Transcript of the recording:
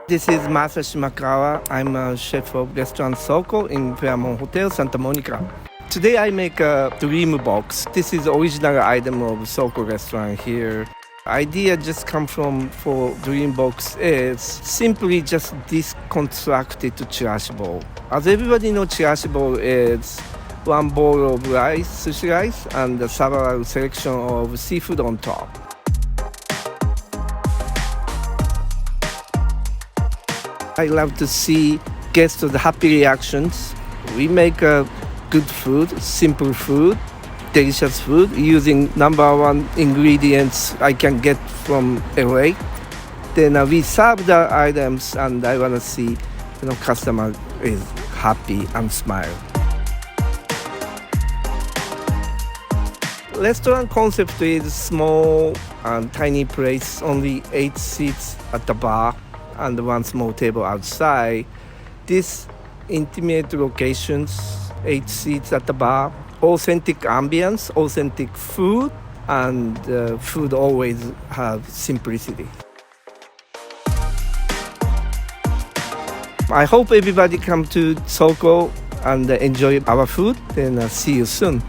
This is Masashi Makawa. I'm a chef of restaurant Soko in Fairmont Hotel, Santa Monica. Today I make a dream box. This is original item of Soko restaurant here. Idea just come from for dream box is simply just deconstructed chirashi bowl. As everybody knows, chirashi bowl is one bowl of rice, sushi rice, and several selection of seafood on top. I love to see guests' happy reactions. We make good food, simple food, delicious food using number one ingredients I can get from LA. Then we serve the items, and I want to see customer is happy and smile. Restaurant concept is small and tiny place, only 8 seats at the bar and one small table outside. This intimate locations, 8 seats at the bar, authentic ambience, authentic food, and food always have simplicity. I hope everybody come to Soko and enjoy our food. Then see you soon.